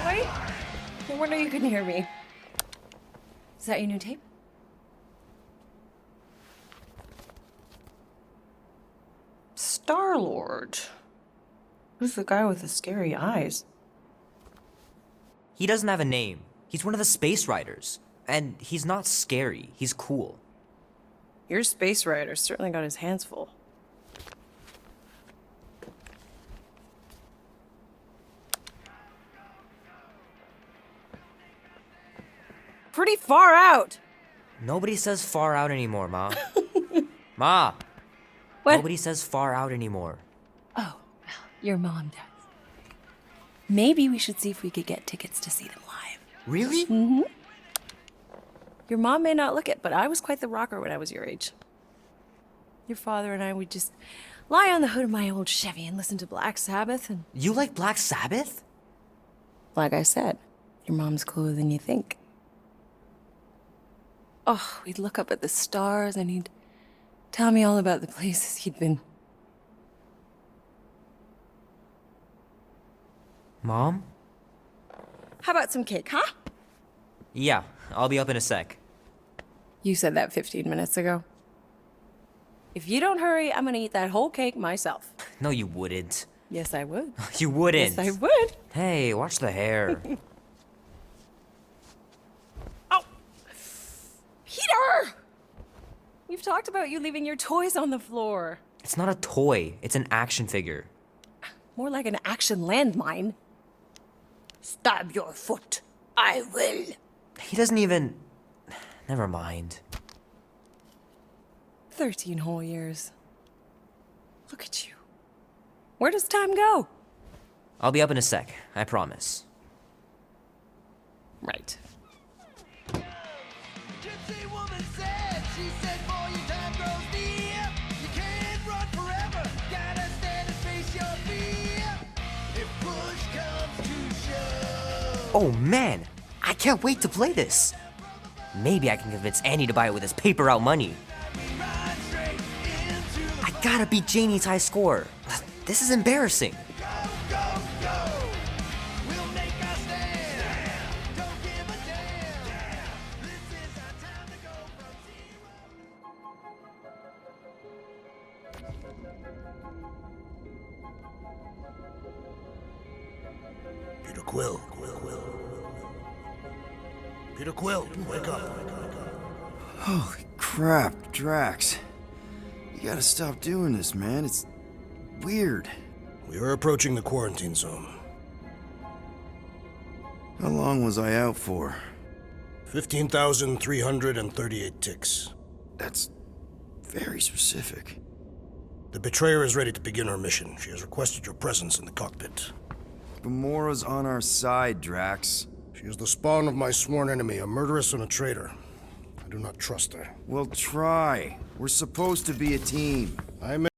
Wait, no wonder you couldn't hear me. Is that your new tape? Star-Lord. Who's the guy with the scary eyes? He doesn't have a name. He's one of the Space Riders. And he's not scary. He's cool. Your space rider certainly got his hands full. Pretty far out. Nobody says far out anymore, Ma. Ma! What? Nobody says far out anymore. Oh, well, your mom does. Maybe we should see if we could get tickets to see them live. Really? Mm-hmm. Your mom may not look it, but I was quite the rocker when I was your age. Your father and I would just lie on the hood of my old Chevy and listen to Black Sabbath and... You like Black Sabbath? Like I said, your mom's cooler than you think. Oh, we'd look up at the stars and he'd tell me all about the places he'd been. Mom? How about some cake, huh? Yeah, I'll be up in a sec. You said that 15 minutes ago. If you don't hurry, I'm gonna eat that whole cake myself. No, you wouldn't. Yes, I would. You wouldn't. Yes, I would. Hey, watch the hair. Oh! Peter! We've talked about you leaving your toys on the floor. It's not a toy. It's an action figure. More like an action landmine. Stab your foot. I will. He doesn't even... Never mind. 13 whole years. Look at you. Where does time go? I'll be up in a sec, I promise. Right. Gypsy woman said, she said, boy, your time grows near. You can't run forever, gotta stand and face your fear. If push comes to shove. Oh man, I can't wait to play this. Maybe I can convince Annie to buy it with his paper route money. Run straight into I gotta beat Janie's high score. This is embarrassing. go, go, go. We'll make our stand. Don't give a damn. This is our time to go from zero. Peter Quill. Peter Quill, wake up. Holy crap, Drax. You gotta stop doing this, man. It's weird. We are approaching the quarantine zone. How long was I out for? 15,338 ticks. That's very specific. The betrayer is ready to begin her mission. She has requested your presence in the cockpit. Gamora's on our side, Drax. She is the spawn of my sworn enemy, a murderess and a traitor. I do not trust her. Well, try. We're supposed to be a team. I may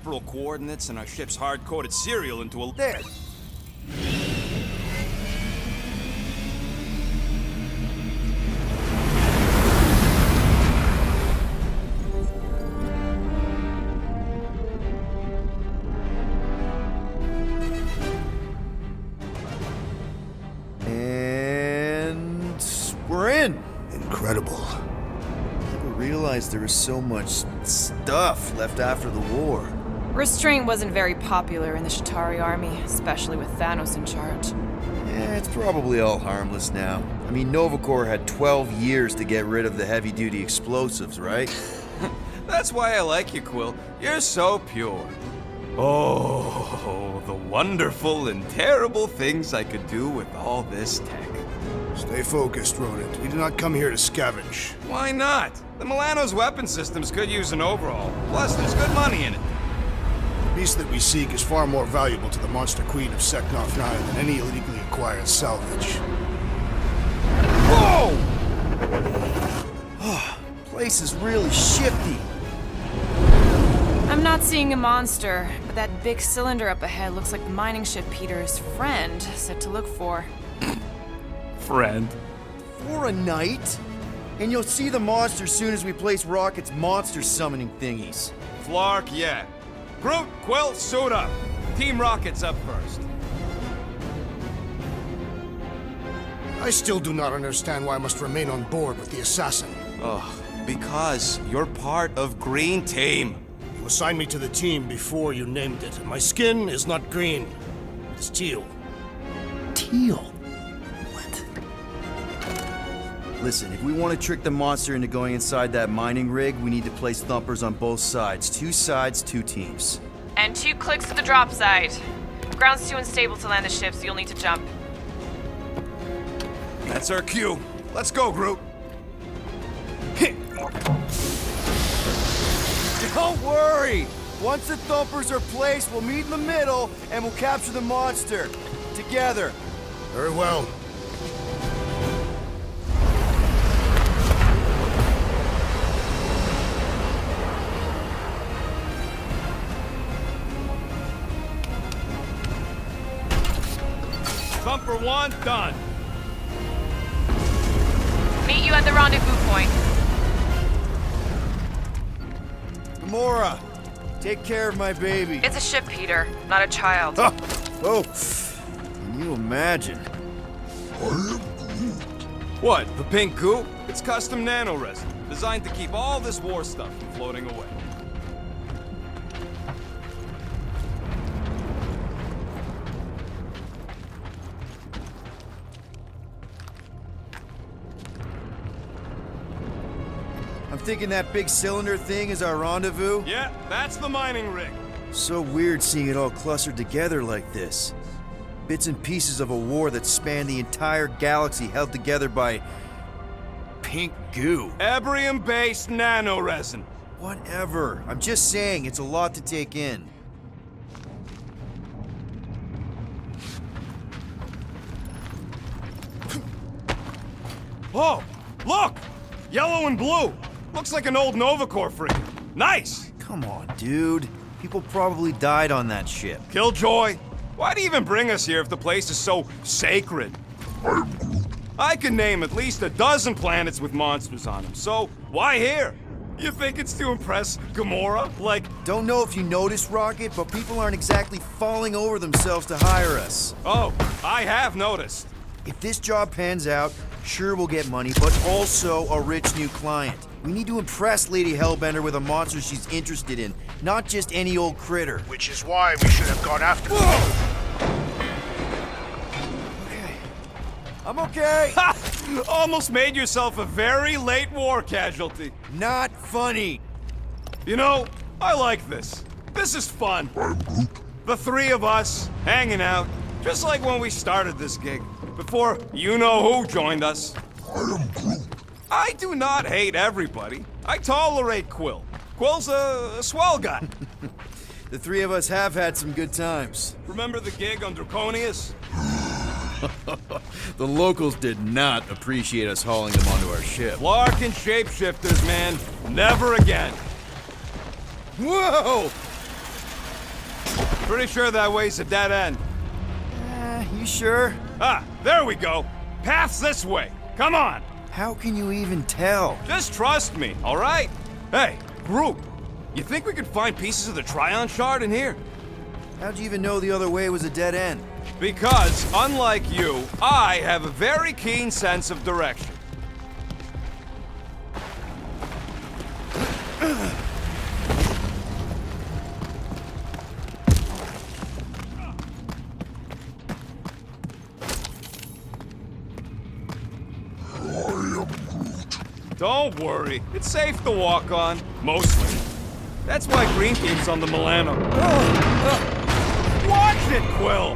temporal coordinates and our ship's hard-coded serial into a... There. And we're in. Incredible. Never realized there was so much stuff left after the war. Restraint wasn't very popular in the Shatari army, especially with Thanos in charge. Yeah, it's probably all harmless now. I mean, Nova Corps had 12 years to get rid of the heavy-duty explosives, right? That's why I like you, Quill. You're so pure. Oh, the wonderful and terrible things I could do with all this tech. Stay focused, Rodent. We do not come here to scavenge. Why not? The Milano's weapon systems could use an overhaul. Plus, there's good money in it. The beast that we seek is far more valuable to the Monster Queen of Seknarf 9 than any illegally acquired salvage. Whoa! Place is really shifty. I'm not seeing a monster, but that big cylinder up ahead looks like the mining ship Peter's friend said to look for. Friend. For a night? And you'll see the monster soon as we place Rocket's monster summoning thingies. Flark, yeah. Groot, Quill, suit up. Team Rocket's up first. I still do not understand why I must remain on board with the assassin. Because you're part of Green Team. You assigned me to the team before you named it, and my skin is not green. It's teal. Teal? What? Listen, if we want to trick the monster into going inside that mining rig, we need to place thumpers on both sides. 2 sides, 2 teams. And 2 clicks to the drop site. Ground's too unstable to land the ship, so you'll need to jump. That's our cue. Let's go, Groot. Don't worry! Once the thumpers are placed, we'll meet in the middle and we'll capture the monster. Together. Very well. Thumper 1, done. Meet you at the rendezvous point. Gamora, take care of my baby. It's a ship, Peter, not a child. Oh, can you imagine? What, the pink goo? It's custom nanoresin, designed to keep all this war stuff from floating away. I'm thinking that big cylinder thing is our rendezvous. Yeah, that's the mining rig. So weird seeing it all clustered together like this. Bits and pieces of a war that spanned the entire galaxy held together by pink goo. Ebrium-based nanoresin. Whatever. I'm just saying, it's a lot to take in. Oh, look! Yellow and blue. Looks like an old Nova Corps frigate. Nice! Come on, dude. People probably died on that ship. Killjoy, why'd he even bring us here if the place is so sacred? I can name at least a dozen planets with monsters on them, so why here? You think it's to impress Gamora? Like, Don't know if you noticed, Rocket, but people aren't exactly falling over themselves to hire us. oh, I have noticed. If this job pans out, sure we'll get money, but also a rich new client. We need to impress Lady Hellbender with a monster she's interested in, not just any old critter. Which is why we should have gone after them. Okay. I'm okay. Ha! Almost made yourself a very late war casualty. Not funny. You know, I like this. This is fun. The 3 of us, hanging out, just like when we started this gig, before you-know-who joined us. I do not hate everybody. I tolerate Quill. Quill's a swell guy. The 3 of us have had some good times. Remember the gig on Draconius? The locals did not appreciate us hauling them onto our ship. Lark and shapeshifters, man. Never again. Whoa! Pretty sure that way's a dead end. You sure? Ah, there we go. Path's this way. Come on. How can you even tell? Just trust me, all right? Hey, group. You think we could find pieces of the Tryon Shard in here? How'd you even know the other way was a dead end? Because, unlike you, I have a very keen sense of direction. Don't worry, it's safe to walk on, mostly. That's why Green Team's on the Milano. Watch it, Quill!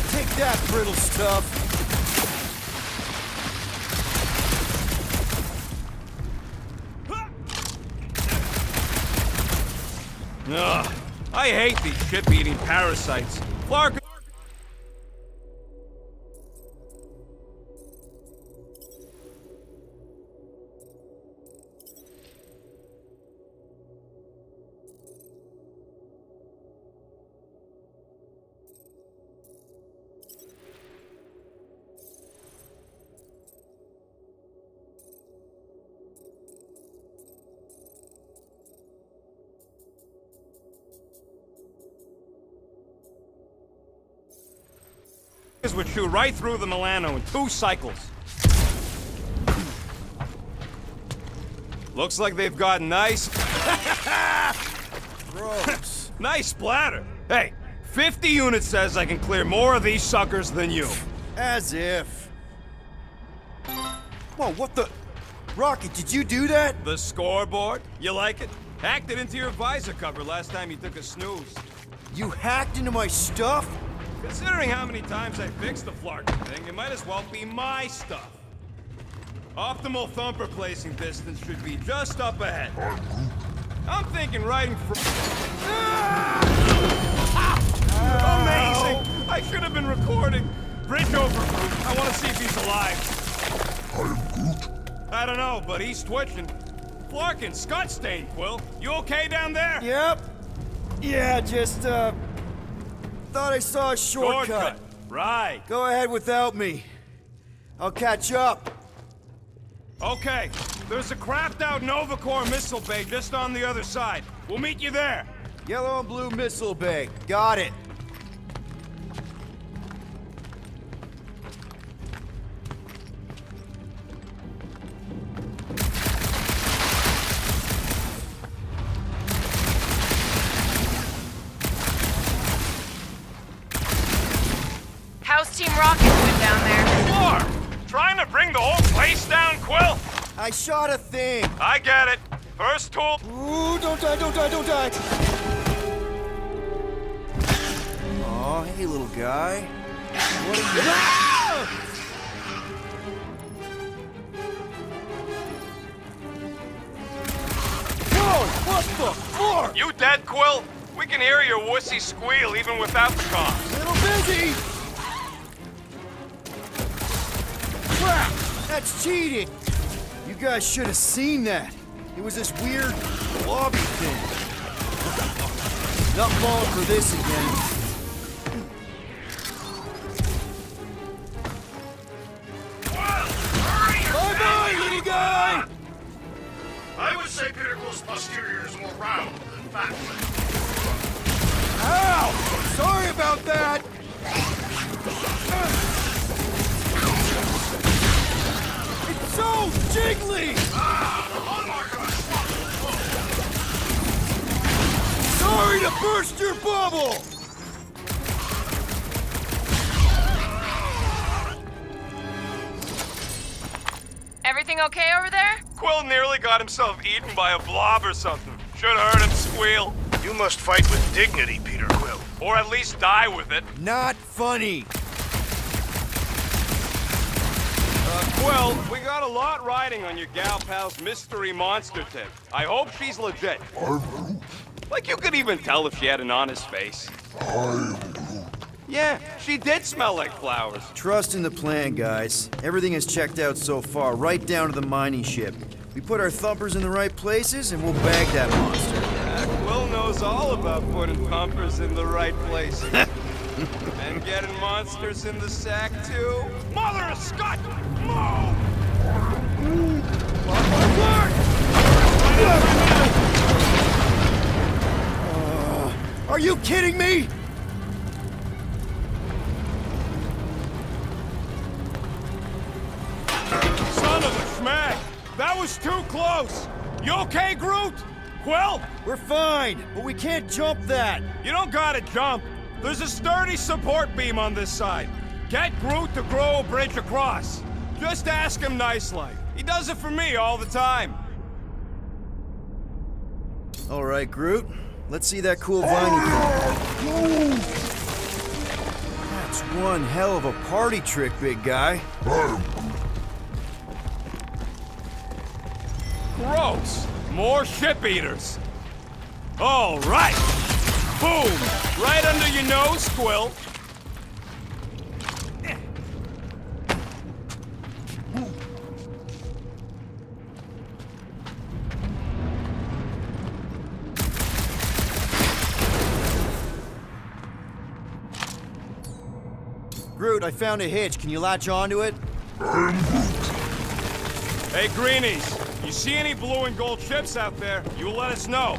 Take that, brittle stuff. Ugh, I hate these ship-eating parasites. Clark. Would shoot right through the Milano in 2 cycles. Looks like they've got nice... Gross. nice splatter. Hey, 50 units says I can clear more of these suckers than you. As if. Whoa, what the? Rocket, did you do that? The scoreboard? You like it? Hacked it into your visor cover last time you took a snooze. You hacked into my stuff? Considering how many times I fixed the Flarkin thing, it might as well be my stuff. Optimal thumper placing distance should be just up ahead. I'm thinking right in front. Amazing! I should have been recording. Bridge over. I want to see if he's alive. I don't know, but he's twitching. Flarkin, Scott stain, Quill. You okay down there? Yep. Yeah, just, thought I saw a shortcut. Right. Go ahead without me. I'll catch up. Okay. There's a crapped out Nova Corps missile bay just on the other side. We'll meet you there. Yellow and blue missile bay. Got it. How's Team Rocket doing down there? Clark! Trying to bring the whole place down, Quill? I shot a thing. I get it. First tool. Ooh, don't die, don't die, don't die. Aw, hey, little guy. What are you... Whoa, what the fuck? You dead, Quill? We can hear your wussy squeal even without the comms. Little busy. Crap! That's cheating! You guys should have seen that. It was this weird lobby thing. Not falling for this again. Bye-bye, little guy! I would say Peter Quill's posterior is more round than fat. Ow! Sorry about that! It's so jiggly! Sorry to burst your bubble! Everything okay over there? Quill nearly got himself eaten by a blob or something. Should have heard him squeal. You must fight with dignity, Peter Quill. Or at least die with it. Not funny. Quill, we got a lot riding on your gal pal's mystery monster tip. I hope she's legit. Like you could even tell if she had an honest face. Yeah, she did smell like flowers. Trust in the plan, guys. Everything is checked out so far, right down to the mining ship. We put our thumpers in the right places, and we'll bag that monster. Quill knows all about putting pumpers in the right places. And getting monsters in the sack, too. Mother of Scott! Move! Are you kidding me? Son of a schmack! That was too close! You okay, Groot? Quill? We're fine, but we can't jump that. You don't gotta jump. There's a sturdy support beam on this side. Get Groot to grow a bridge across. Just ask him nice-like. He does it for me all the time. All right, Groot. Let's see that cool vine you can. That's one hell of a party trick, big guy. Gross! More ship eaters. All right. Boom! Right under your nose, Quill. Groot, I found a hitch. Can you latch onto it? Hey, Greenies. You see any blue and gold ships out there, you let us know.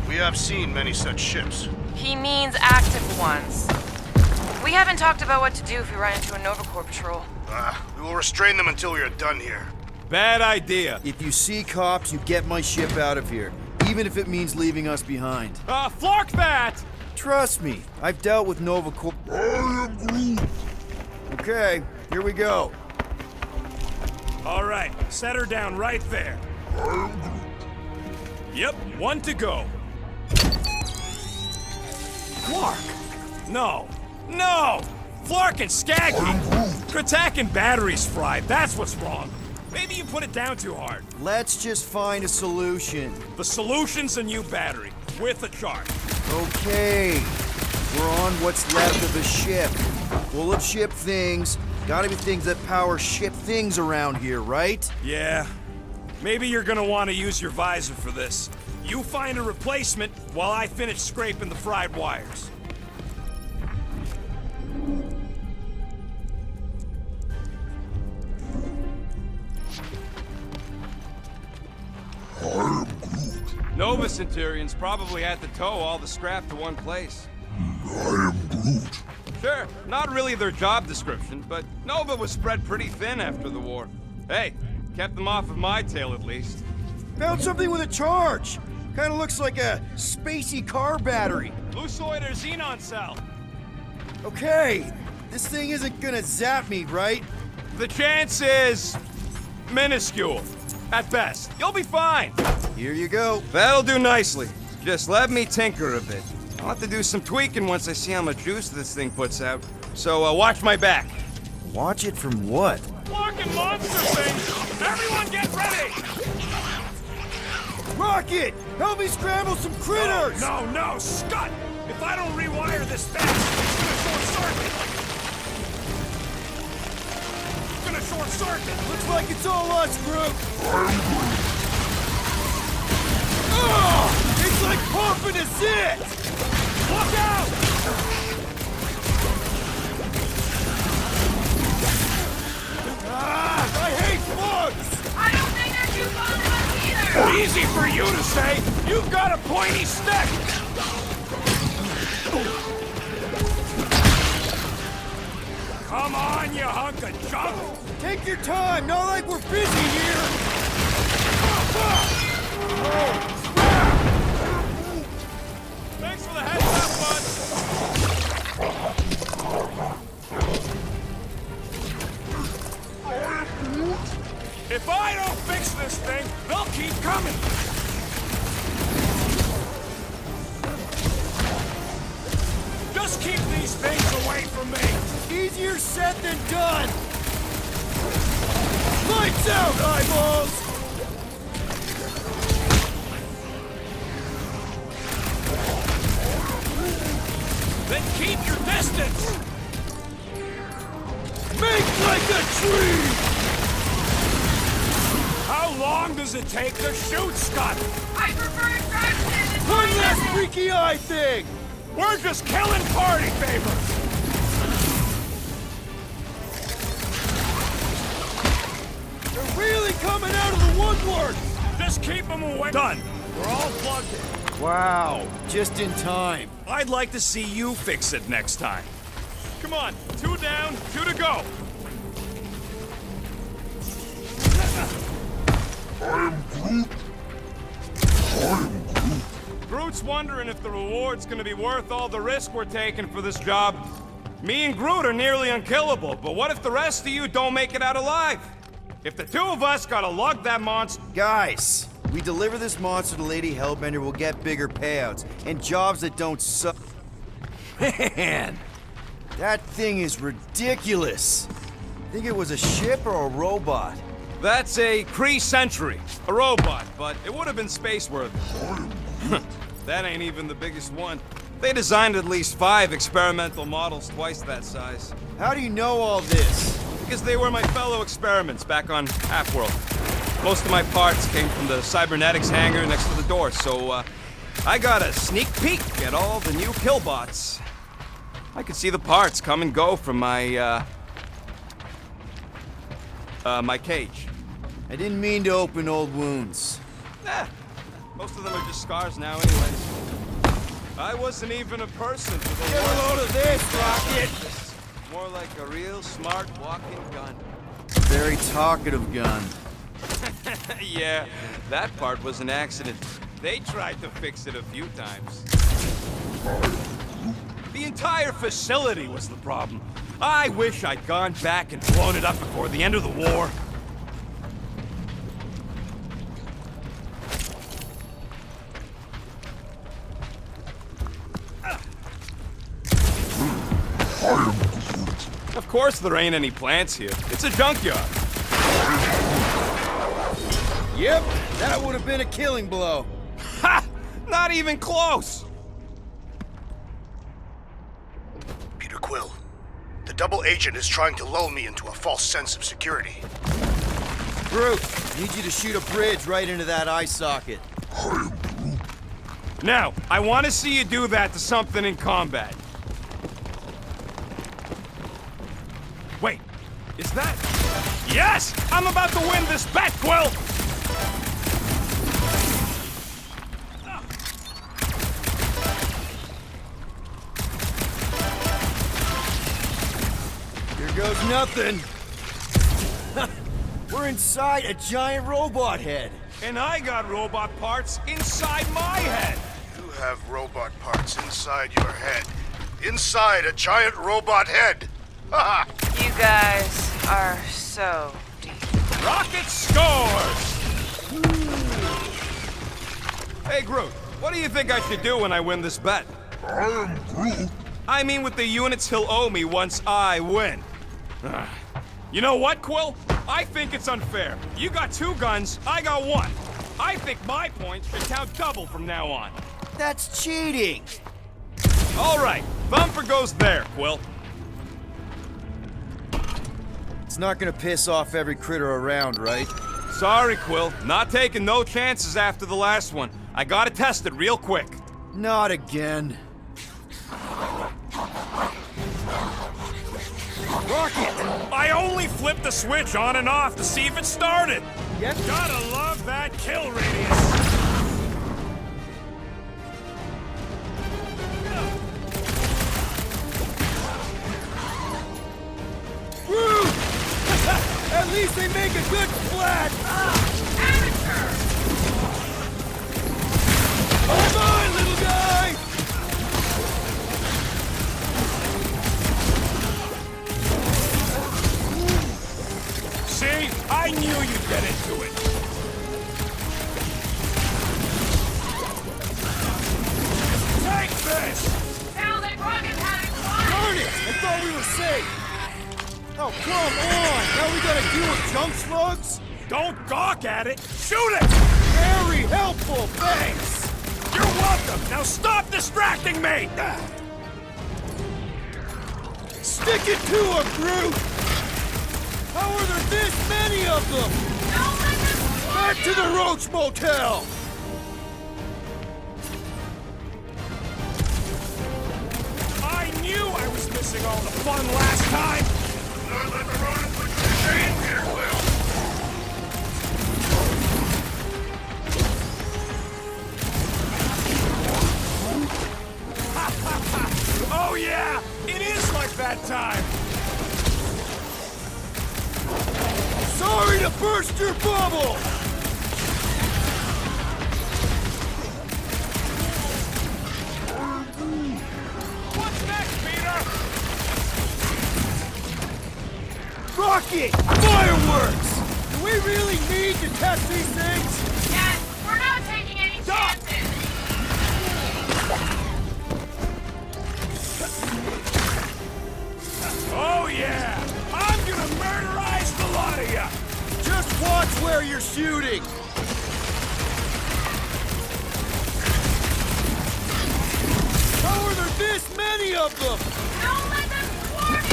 We have seen many such ships. He means active ones. We haven't talked about what to do if we run into a Nova Corps patrol. We will restrain them until we are done here. Bad idea. If you see cops, you get my ship out of here. Even if it means leaving us behind. Flark that! Trust me, I've dealt with Nova Corps. Okay, here we go. All right, set her down right there. Yep, one to go. Flark! No! No! Flark and Skaggy! Kratak and batteries fried, that's what's wrong. Maybe you put it down too hard. Let's just find a solution. The solution's a new battery, with a charge. Okay, we're on what's left of the ship. Full of ship things. Gotta be things that power ship things around here, right? Yeah. Maybe you're gonna want to use your visor for this. You find a replacement while I finish scraping the fried wires. Nova Centurions probably had to tow all the scrap to one place. I am Groot. Sure, not really their job description, but Nova was spread pretty thin after the war. Hey, kept them off of my tail at least. Found something with a charge. Kinda looks like a spacey car battery. Lusoid or xenon cell. Okay, this thing isn't gonna zap me, right? The chance is minuscule, at best. You'll be fine. Here you go. That'll do nicely. Just let me tinker a bit. I'll have to do some tweaking once I see how much juice this thing puts out. So watch my back. Watch it from what? Walking monster thing! Everyone get ready! Rocket! Help me scramble some critters! No, Scott! If I don't rewire this fast, it's gonna short circuit! Looks like it's all us, Groot! Oh, it's like pumping a zit! Look out! I hate bugs! I don't think they're too fond of us either! Easy for you to say! You've got a pointy stick! Come on, you hunk of junk! Take your time, not like we're busy here! Thanks for the heads up, bud! If I don't fix this thing, they'll keep coming! Just keep these things away from me! Easier said than done! Lights out, eyeballs! Then keep your distance! Make like a tree! How long does it take to shoot stuff? I prefer traction. One less freaky eye thing! We're just killing party favors! They're really coming out of the woodwork! Just keep them away. Done. We're all plugged in. Wow, just in time. I'd like to see you fix it next time. Come on, 2 down, 2 to go. Groot's wondering if the reward's gonna be worth all the risk we're taking for this job. Me and Groot are nearly unkillable, but what if the rest of you don't make it out alive? If the 2 of us gotta lug that monster... Guys, we deliver this monster to Lady Hellbender, we'll get bigger payouts and jobs that don't suck. Man, that thing is ridiculous. Think it was a ship or a robot? That's a Kree Sentry, a robot, but it would have been space-worthy. That ain't even the biggest one. They designed at least 5 experimental models twice that size. How do you know all this? Because they were my fellow experiments back on Half-World. Most of my parts came from the cybernetics hangar next to the door, so I got a sneak peek at all the new killbots. I could see the parts come and go from my cage. I didn't mean to open old wounds. Most of them are just scars now anyways. I wasn't even a person for the Get a load of this, Rocket! More like a real smart walking gun. Very talkative gun. Yeah, that part was an accident. They tried to fix it a few times. The entire facility was the problem. I wish I'd gone back and blown it up before the end of the war. Of course there ain't any plants here. It's a junkyard. Yep, that would have been a killing blow. Ha! Not even close! Peter Quill, the double agent is trying to lull me into a false sense of security. Groot, need you to shoot a bridge right into that eye socket. Now, I want to see you do that to something in combat. Wait, is that... Yes! I'm about to win this bet, Quill! Here goes nothing. We're inside a giant robot head. And I got robot parts inside my head. You have robot parts inside your head. Inside a giant robot head. Ha ha! You guys are so deep. Rocket scores! Hey, Groot, what do you think I should do when I win this bet? I am Groot. I mean with the units he'll owe me once I win. You know what, Quill? I think it's unfair. You got 2 guns, I got 1. I think my points should count double from now on. That's cheating. All right, Thumper goes there, Quill. It's not gonna piss off every critter around, right? Sorry, Quill. Not taking no chances after the last one. I gotta test it real quick. Not again. Rocket! I only flipped the switch on and off to see if it started. Yep. Gotta love that kill radius. Woo! At least they make a good splat! Amateur! Hold on, little guy! See? I knew you'd get into it. Take this! Now that Rocket had it fun! Darn it! I thought we were safe! Oh, come on! Now we gotta deal with junk slugs? Don't gawk at it! Shoot it! Very helpful, thanks! You're welcome! Now stop distracting me! Stick it to her, Groot! How are there this many of them? Don't let them fly! Back to the Roach Motel! I knew I was missing all the fun last time! Not let the rodent put you to shame, Peter Quill. Oh yeah! It is like that time! Sorry to burst your bubble! What's next, Peter? Rocket! Fireworks! Do we really need to test these things? Dad, we're not taking any chances! Oh yeah! I'm gonna murderize the lot of ya! Just watch where you're shooting! How are there this many of them? Don't let them swarm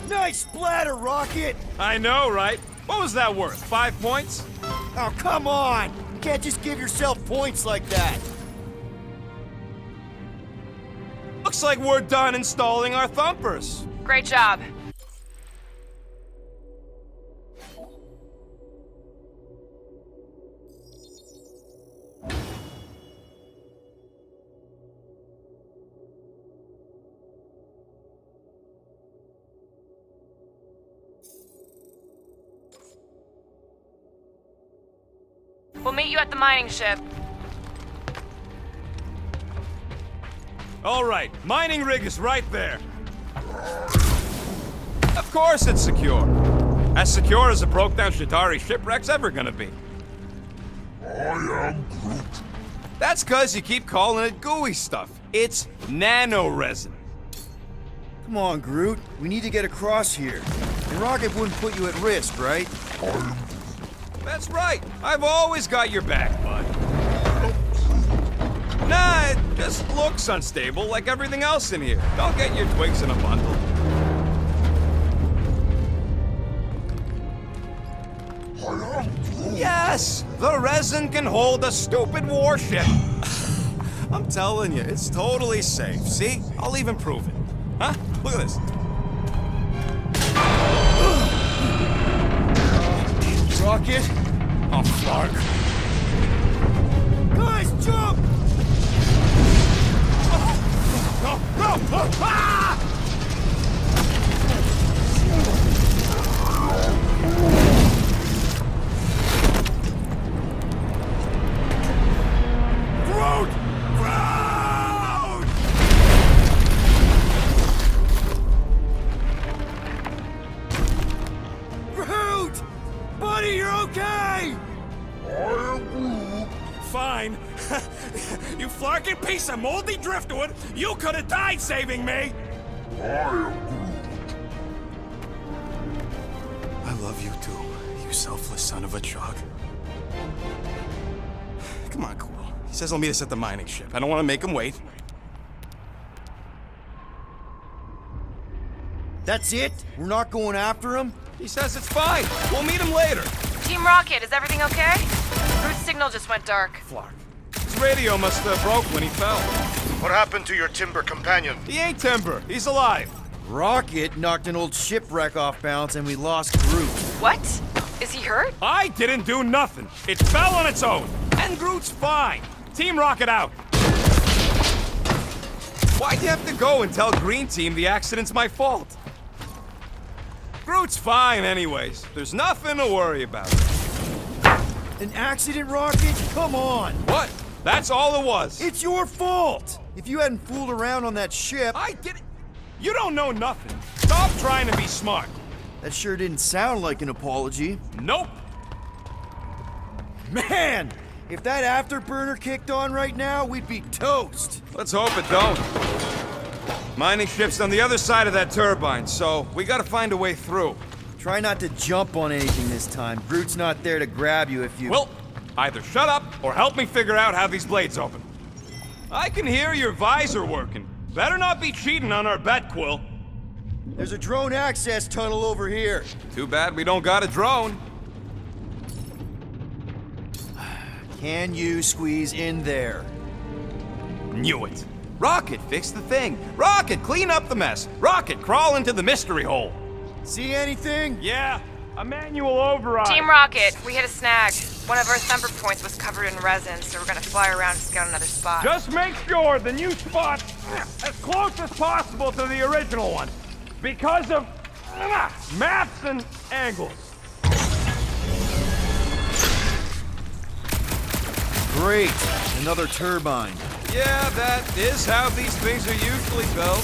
you! Nice splatter, Rocket! I know, right? What was that worth? 5 points? Oh, come on! You can't just give yourself points like that! Looks like we're done installing our thumpers. Great job. We'll meet you at the mining ship. All right, mining rig is right there. Of course it's secure. As secure as a broke-down Shatari shipwreck's ever gonna be. I am Groot. That's 'cause you keep calling it gooey stuff. It's nano-resin. Come on, Groot. We need to get across here. And Rocket wouldn't put you at risk, right? That's right. I've always got your back, bud. Nah, it just looks unstable like everything else in here. Don't get your twigs in a bundle. Yes! The resin can hold a stupid warship. I'm telling you, it's totally safe. See? I'll even prove it. Huh? Look at this. Rocket? Oh, Flark. Guys, jump! No! No! Ah! Groot! Groot! Groot! Buddy, you're okay! Fine. You flarking piece of moldy driftwood! You could have died saving me! I love you too, you selfless son of a truck. Come on, Quill. He says he'll meet us at the mining ship. I don't want to make him wait. That's it? We're not going after him? He says it's fine. We'll meet him later. Team Rocket, is everything okay? Groot's signal just went dark. Flark. His radio must have broke when he fell. What happened to your timber companion? He ain't timber. He's alive. Rocket knocked an old shipwreck off balance and we lost Groot. What? Is he hurt? I didn't do nothing. It fell on its own. And Groot's fine. Team Rocket out. Why'd you have to go and tell Green Team the accident's my fault? Groot's fine anyways. There's nothing to worry about. An accident, Rocket? Come on! What? That's all it was. It's your fault! If you hadn't fooled around on that ship... I didn't... You don't know nothing. Stop trying to be smart. That sure didn't sound like an apology. Nope. Man! If that afterburner kicked on right now, we'd be toast! Let's hope it don't. Mining ship's on the other side of that turbine, so we gotta find a way through. Try not to jump on anything this time. Groot's not there to grab you if you... Well, either shut up or help me figure out how these blades open. I can hear your visor working. Better not be cheating on our bet, Quill. There's a drone access tunnel over here. Too bad we don't got a drone. Can you squeeze in there? Knew it. Rocket, fix the thing. Rocket, clean up the mess. Rocket, crawl into the mystery hole. See anything? Yeah, a manual override. Team Rocket, we hit a snag. One of our thumper points was covered in resin, so we're gonna fly around and scout another spot. Just make sure the new spot's as close as possible to the original one. Because of maths and angles. Great. Another turbine. Yeah, that is how these things are usually built.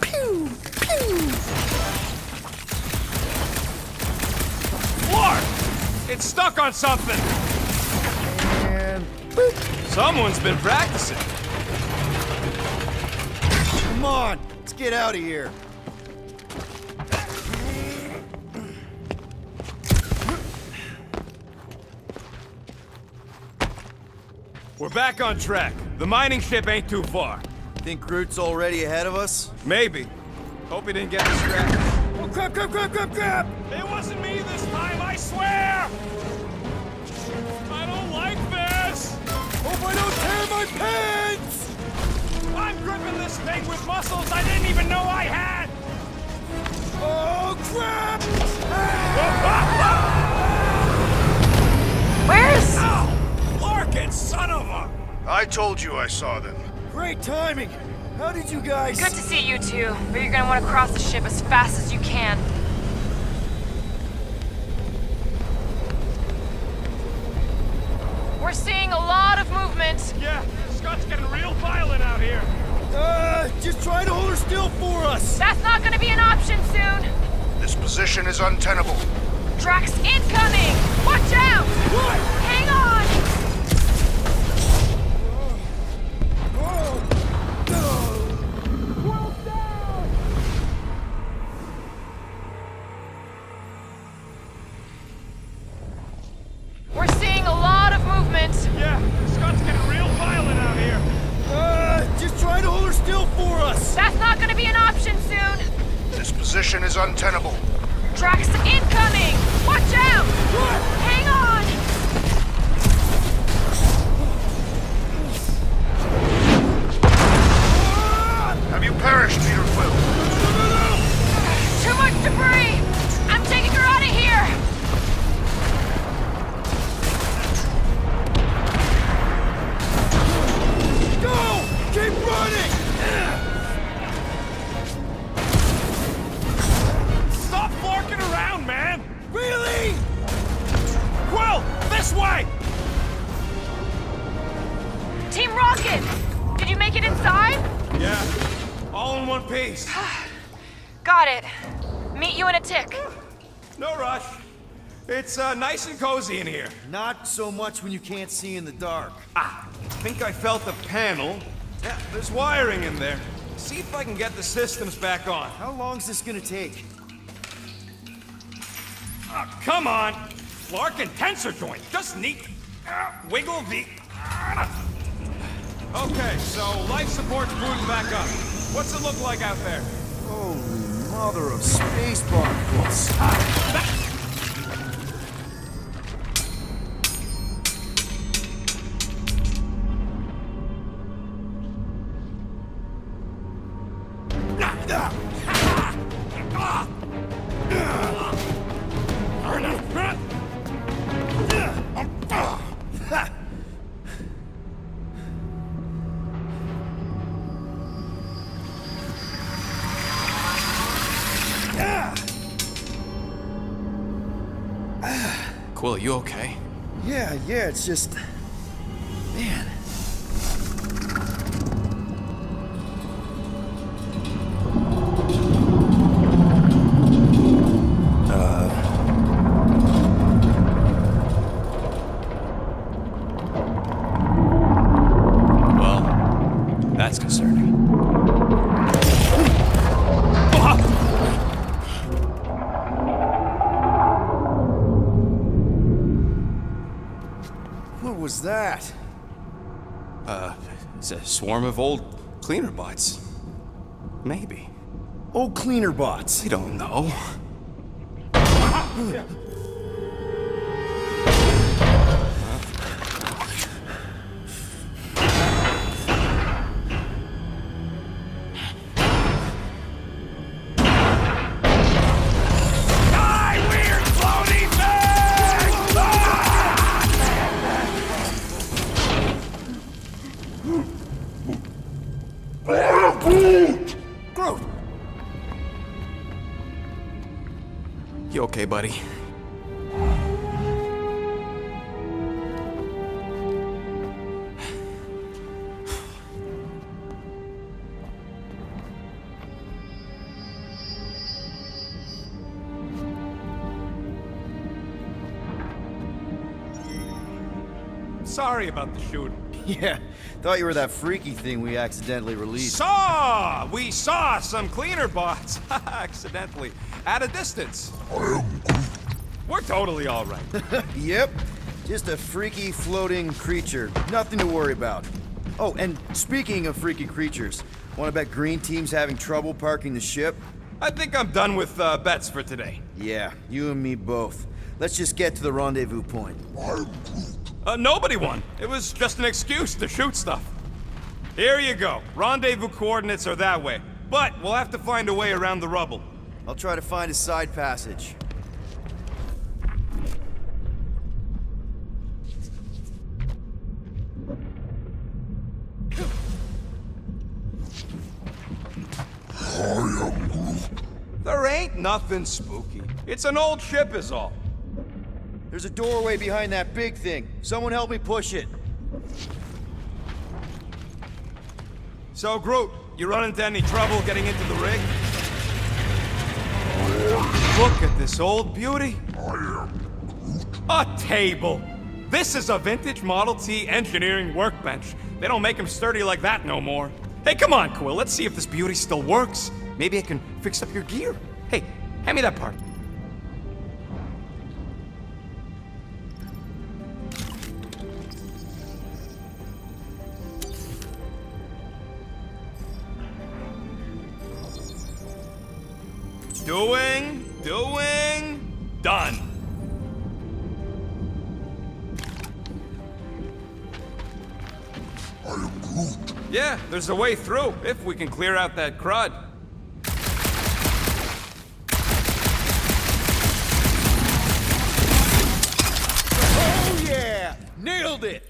Pew! Pew! Clark! It's stuck on something! And boop! Someone's been practicing. Come on, let's get out of here. We're back on track. The mining ship ain't too far. Think Groot's already ahead of us? Maybe. Hope he didn't get distracted. Oh, crap, crap, crap, crap, crap! It wasn't me this time, I swear! I don't like this! Hope I don't tear my pants! I'm gripping this thing with muscles I didn't even know I had! Oh, crap! Where's... Ow! Larkin, son of a... I told you I saw them. Great timing! How did you guys... Good to see you two, but you're gonna want to cross the ship as fast as you can. We're seeing a lot of movement. Yeah, Scott's getting real violent out here. Just try to hold her still for us! That's not gonna be an option soon. This position is untenable. Drax incoming! Watch out! What? Hang on! We're seeing a lot of movement. Yeah, Scott's getting real violent out here. Just try to hold her still for us! That's not gonna be an option soon. This position is untenable. Drax incoming! Watch out! What? Hang on! Have you perished, Peter Quill? Too much debris! I'm taking her out of here! Go! Keep running! Stop flarking around, man! Really? Quill, this way! Team Rocket! Did you make it inside? Yeah, all in one piece. Got it. Meet you in a tick. No rush. It's nice and cozy in here. Not so much when you can't see in the dark. I think I felt the panel. Yeah, there's wiring in there. See if I can get the systems back on. How long's this gonna take? Come on! Larkin tensor joint. Just neat. Wiggle the... Okay, so life support's booting back up. What's it look like out there? Holy mother of space barnacles. Quill, you okay? Yeah, it's just... Man. Well, that's concerning. What was that? It's a swarm of old cleaner bots. Maybe. Old cleaner bots. I don't know. Die, weird floaty thing! Groot! You okay, buddy? Sorry about the shooting. Yeah, thought you were that freaky thing we accidentally released. We saw some cleaner bots, accidentally, at a distance. We're totally all right. Yep, just a freaky floating creature. Nothing to worry about. Oh, and speaking of freaky creatures, wanna bet Green Team's having trouble parking the ship? I think I'm done with bets for today. Yeah, you and me both. Let's just get to the rendezvous point. Nobody won. It was just an excuse to shoot stuff. Here you go. Rendezvous coordinates are that way. But we'll have to find a way around the rubble. I'll try to find a side passage. There ain't nothing spooky. It's an old ship is all. There's a doorway behind that big thing. Someone help me push it. So, Groot, you run into any trouble getting into the rig? Look at this old beauty. A table. This is a vintage Model T engineering workbench. They don't make them sturdy like that no more. Hey, come on, Quill. Let's see if this beauty still works. Maybe I can fix up your gear. Hey, hand me that part. Doing, done. I am Groot. Yeah, there's a way through, if we can clear out that crud. Oh yeah! Nailed it!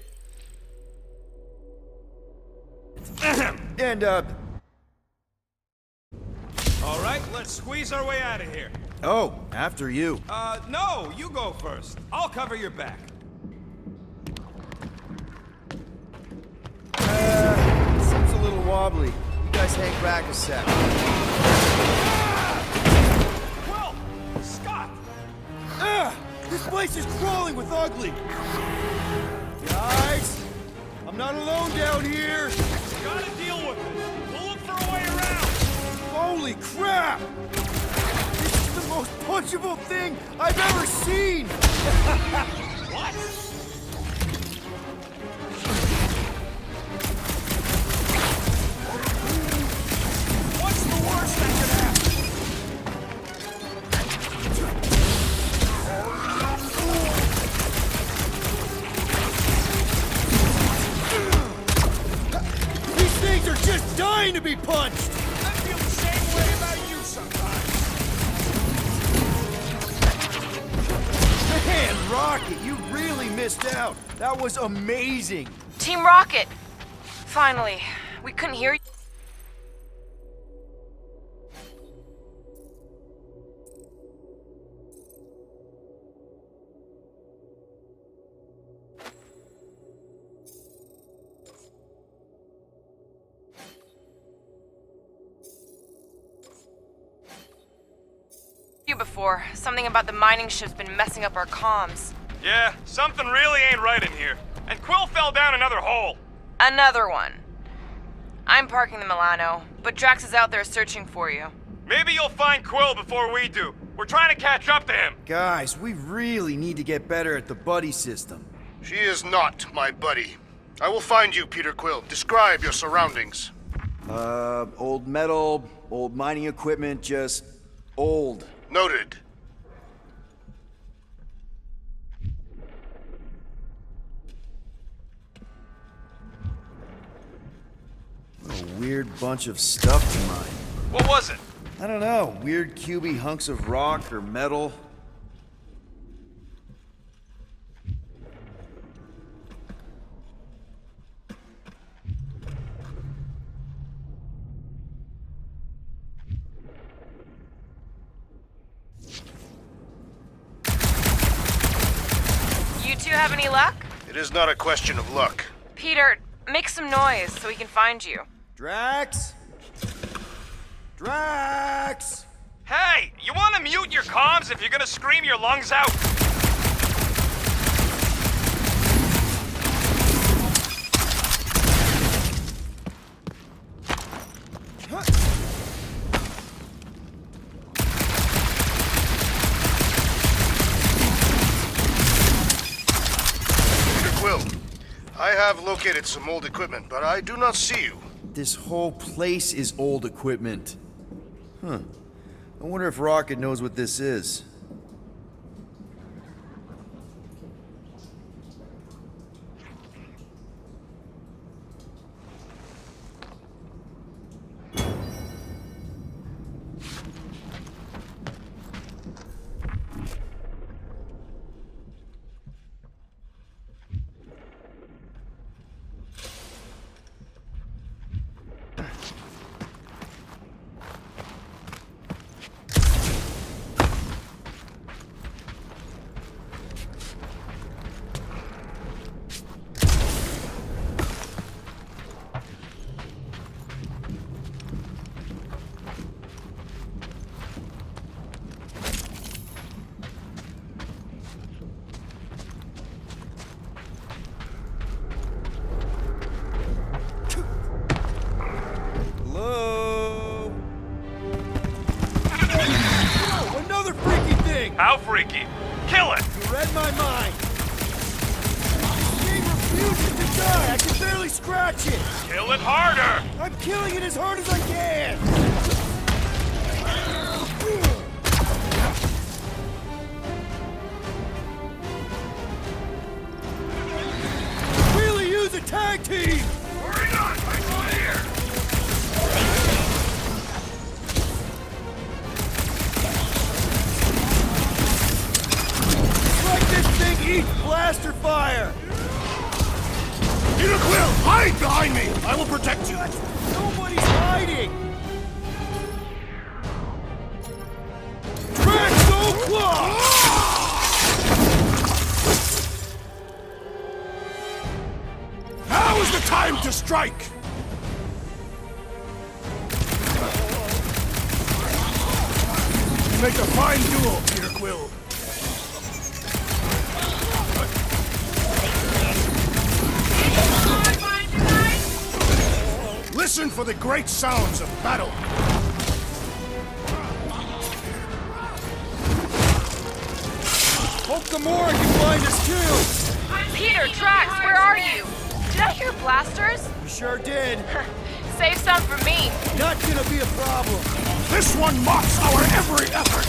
And, All right, let's squeeze our way out of here. oh, after you. No, you go first. I'll cover your back. Seems a little wobbly. You guys hang back a sec. Quill! Scott! This place is crawling with ugly! Guys! I'm not alone down here! Gotta deal with it. We'll look for a way around. Holy crap! This is the most punchable thing I've ever seen! What? What's the worst that could happen? These things are just dying to be punched! I feel the same way about you sometimes. Man, Rocket, you really missed out. That was amazing. Team Rocket! Finally, we couldn't hear you. Before. Something about the mining ship's been messing up our comms. Yeah, something really ain't right in here. And Quill fell down another hole. Another one. I'm parking the Milano, but Drax is out there searching for you. Maybe you'll find Quill before we do. We're trying to catch up to him. Guys, we really need to get better at the buddy system. She is not my buddy. I will find you, Peter Quill. Describe your surroundings. Old metal, old mining equipment, just old. Noted. What a weird bunch of stuff to mine. What was it? I don't know, weird cubey hunks of rock or metal. You two have any luck? It is not a question of luck. Peter, make some noise so we can find you. Drax? Drax! Hey, you want to mute your comms if you're gonna scream your lungs out? Peter Quill, I have located some old equipment, but I do not see you. This whole place is old equipment. Huh. I wonder if Rocket knows what this is. Hello? Oh, another freaky thing! How freaky? Kill it! You read my mind. This thing refuses to die. I can barely scratch it. Kill it harder! I'm killing it as hard as I can. Really use a tag team. Hurry on, I'm on here! Like this thing eats blaster fire. Peter Quill, hide behind me! I will protect you! Nobody's hiding. Drax, Claw! Now is the time to strike! You make a fine duo, Peter Quill. Listen for the great sounds of battle. Hope Gamora can find us too. Peter, Drax, where are you? Did I hear blasters? You sure did. Save some for me. Not gonna be a problem. This one mocks our every effort.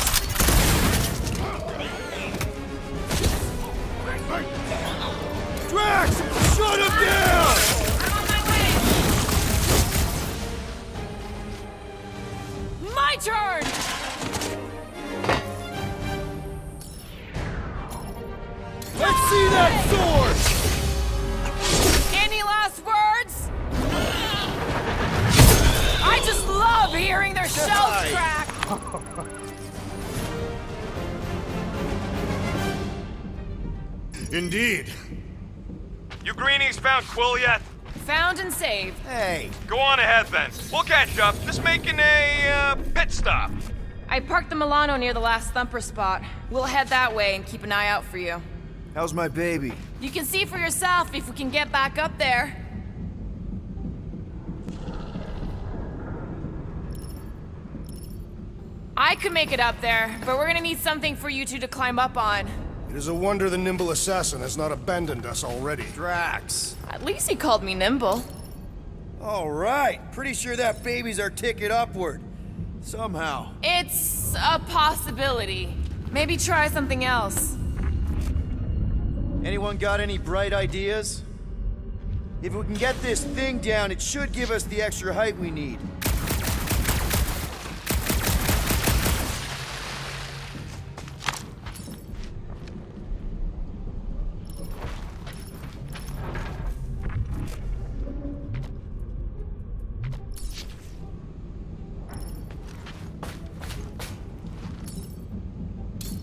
Drax, shut him down! I'm on my way. My turn! Let's see that sword! Any last words? I just love hearing their shells crack. Indeed. You greenies found Quill yet? Found and saved. Hey, Go on ahead then. We'll catch up. Just making a pit stop. I parked the Milano near the last thumper spot. We'll head that way and keep an eye out for you. how's my baby? You can see for yourself if we can get back up there. I could make it up there, but we're gonna need something for you two to climb up on. It is a wonder the nimble assassin has not abandoned us already. Drax. At least he called me nimble. All right, pretty sure that baby's our ticket upward. Somehow. It's a possibility. Maybe try something else. Anyone got any bright ideas? If we can get this thing down, it should give us the extra height we need.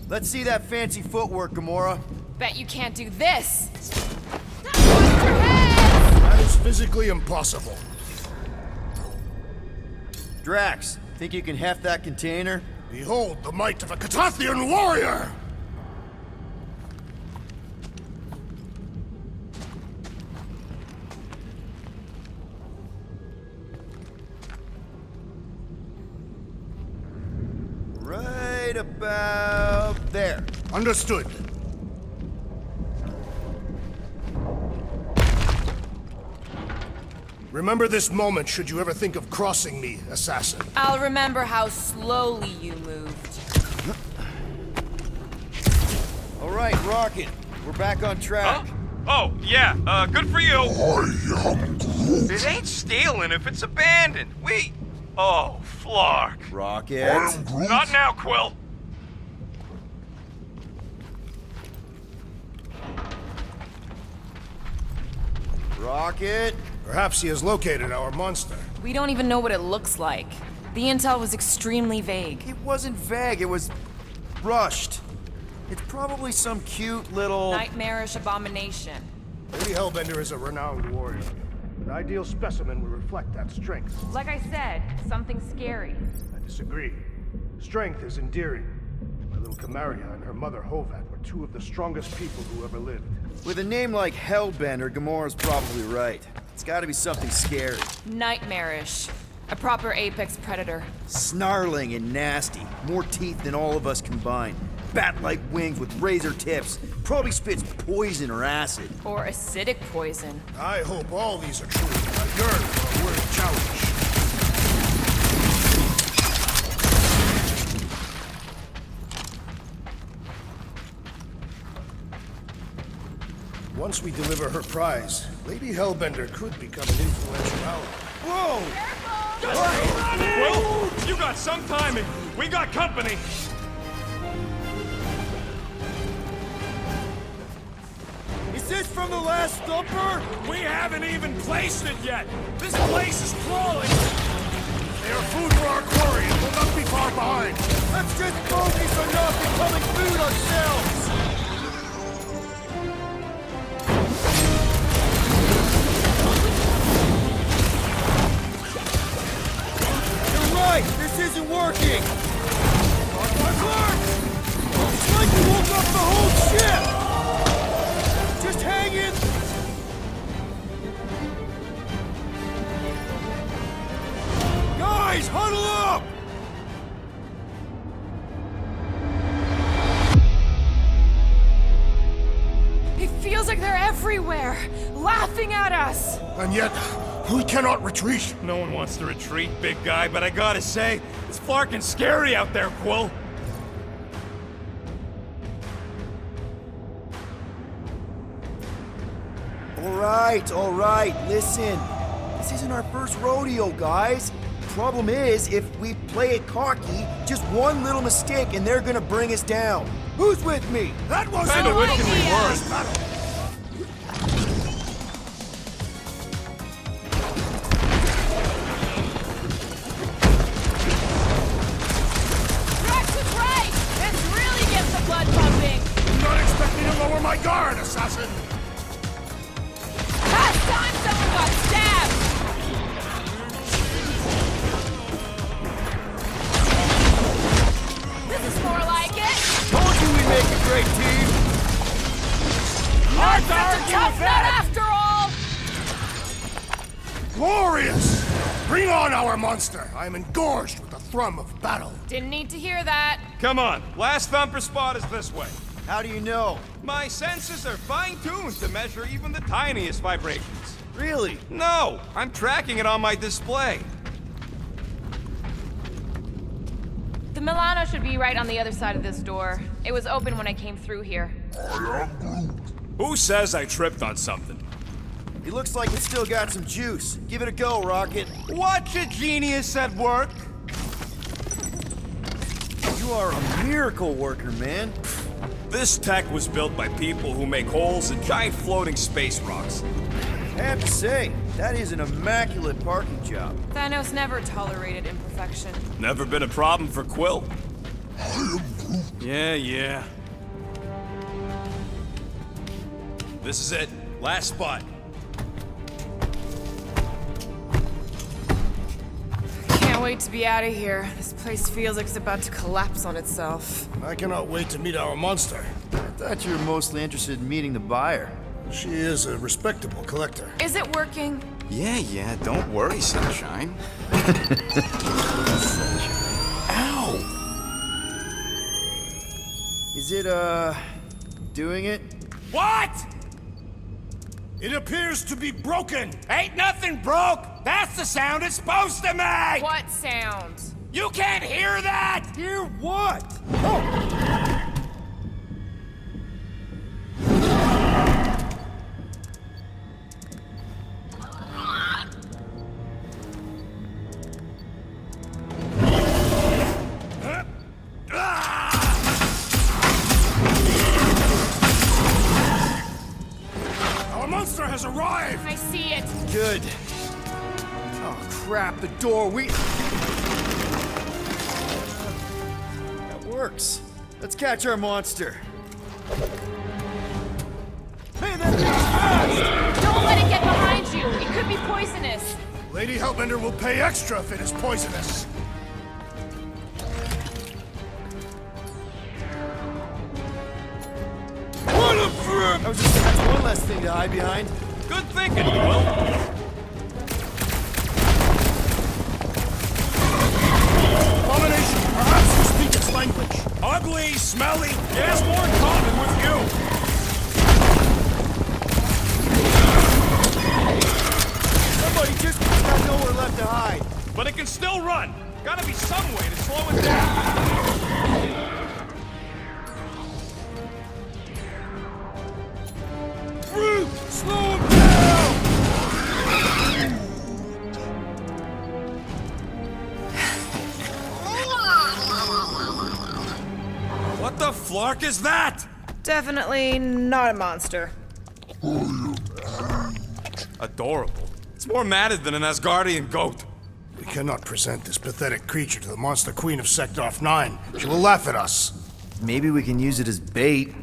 Let's see that fancy footwork, Gamora. Bet you can't do this. That is physically impossible. Drax, think you can heft that container? Behold the might of a Catathian warrior! Right about there. Understood. Remember this moment should you ever think of crossing me, assassin. I'll remember how slowly you moved. All right, Rocket. We're back on track. Oh, yeah, good for you. It ain't stealing if it's abandoned. Oh, Flark. Rocket. Not now, Quill. Rocket. Perhaps he has located our monster. We don't even know what it looks like. The intel was extremely vague. It wasn't vague, it was rushed. It's probably some cute little... Nightmarish abomination. Lady Hellbender is a renowned warrior. An ideal specimen would reflect that strength. Like I said, something scary. I disagree. Strength is endearing. My little Camaria and her mother Hovat were two of the strongest people who ever lived. With a name like Hellbender, Gamora's probably right. It's gotta be something scary. Nightmarish. A proper apex predator. Snarling and nasty. More teeth than all of us combined. Bat-like wings with razor tips. Probably spits poison or acid. Or acidic poison. I hope all these are true. I yearn for a worthy challenge. Once we deliver her prize, Lady Hellbender could become an influential ally. Whoa! Quill, you got some timing. We got company. Is this from the last Thumper? We haven't even placed it yet. This place is crawling. They are food for our quarry and will not be far behind. Let's just focus on not becoming food ourselves! You're right! This isn't working! It's like you woke up the whole ship! Just hang in! Guys, huddle up! It feels like they're everywhere, laughing at us. And yet, we cannot retreat. No one wants to retreat, big guy, but I gotta say, it's flarkin' scary out there, Quill. All right, listen. This isn't our first rodeo, guys. Problem is, if we play it cocky, just one little mistake and they're gonna bring us down. Who's with me? That was Kinda wishing we weren't. battle. Drax is right! This really gets the blood pumping! Not expecting to lower my guard, assassin. Last time someone got stabbed! This is more like it! Told you we make a great team. Not such a tough nut after all! Glorious! Bring on our monster. I am engorged with the thrum of battle. Didn't need to hear that. Come on, last thumper spot is this way. How do you know? My senses are fine-tuned to measure even the tiniest vibrations. Really? No, I'm tracking it on my display. The Milano should be right on the other side of this door. It was open when I came through here. Who says I tripped on something? He looks like it's still got some juice. Give it a go, Rocket. Watch a genius at work. You are a miracle worker, man. This tech was built by people who make holes in giant floating space rocks. I have to say, that is an immaculate parking job. Thanos never tolerated imperfection. Never been a problem for Quill. Yeah. This is it. Last spot. Can't wait to be out of here. This place feels like it's about to collapse on itself. I cannot wait to meet our monster. I thought you were mostly interested in meeting the buyer. She is a respectable collector. Is it working? Yeah, don't worry, sunshine. Ow! Is it, doing it? What? It appears to be broken. Ain't nothing broke! That's the sound it's supposed to make! What sound? You can't hear that! Hear what? Our monster has arrived. I see it. Good. Oh, crap, the door, That works. Let's catch our monster. Hey, Don't let it get behind you. It could be poisonous. Lady Hellbender will pay extra if it is poisonous. That's one less thing to hide behind. Good thinking, Quill. Abomination, perhaps you speak its language. Ugly, smelly, it has more in common with you. Somebody just got nowhere left to hide. But it can still run. Gotta be some way to slow it down. Brute, slow him down! What the flark is that? Definitely not a monster. Adorable. It's more matted than an Asgardian goat. We cannot present this pathetic creature to the monster queen of Sektor 9. She will laugh at us. Maybe we can use it as bait.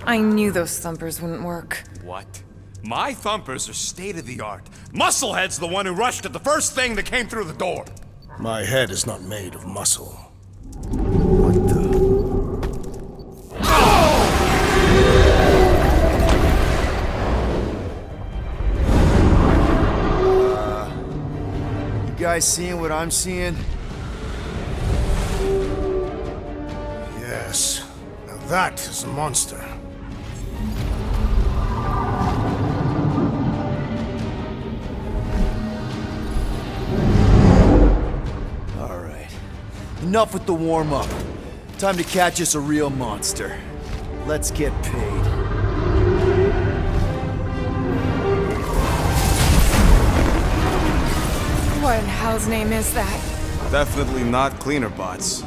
I knew those thumpers wouldn't work. What? My thumpers are state-of-the-art. Musclehead's the one who rushed at the first thing that came through the door. My head is not made of muscle. What the? You guys seeing what I'm seeing? Yes. Now that is a monster. All right. Enough with the warm-up. Time to catch us a real monster. Let's get paid. What in hell's name is that? Definitely not cleaner bots.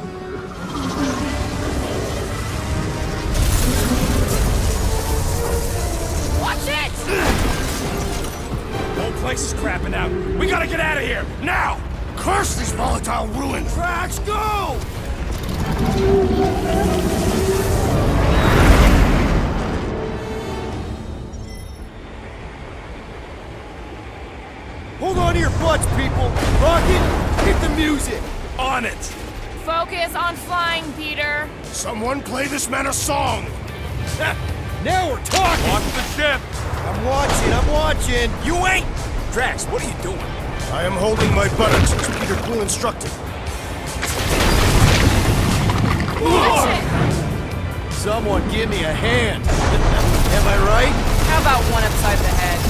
Watch it! Whole place is crapping out. We gotta get out of here, now! Curse these volatile ruins! Drax, go! Hold on to your butts, people! Rocket, hit the music! On it! Focus on flying, Peter. Someone play this man a song! Now we're talking! Watch the ship! I'm watching! You ain't! Drax, what are you doing? I am holding my buttocks as Peter Quill instructed. Watch it! Someone give me a hand! Am I right? How about one upside the head?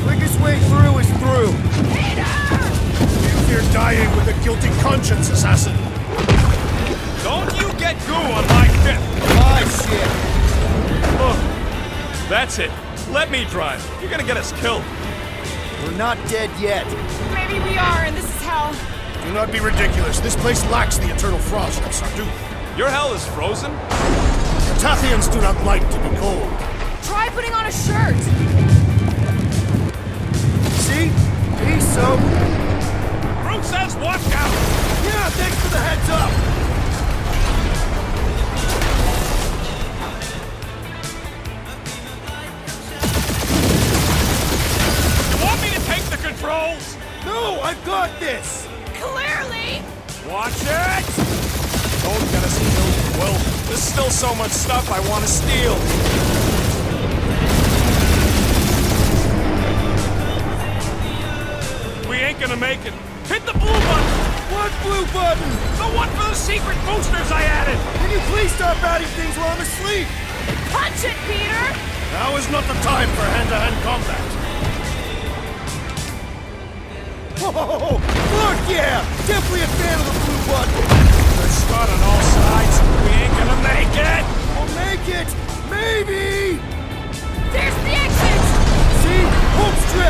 Quickest way through is through. You fear dying with a guilty conscience, assassin. Don't you get goo on my ship! My shit. Oh, that's it. Let me drive. You're gonna get us killed. We're not dead yet. Maybe we are, and this is hell. Do not be ridiculous. This place lacks the eternal frost of Sardu. Your hell is frozen? Tathians do not like to be cold. Try putting on a shirt. See? Me so. Brute says watch out! Yeah, thanks for the heads up. You want me to take the controls? No, I've got this. Clearly! Watch it! Don't get us killed. Well, there's still so much stuff I want to steal. We ain't gonna make it. Hit the blue button! What blue button? The one for the secret boosters I added! Can you please stop adding things while I'm asleep? Punch it, Peter! Now is not the time for hand-to-hand combat. Whoa! Fuck yeah! Definitely a fan of the blue button. There's shot on all sides. We ain't gonna make it! We'll make it! Maybe! There's the exit! See? Home stretch!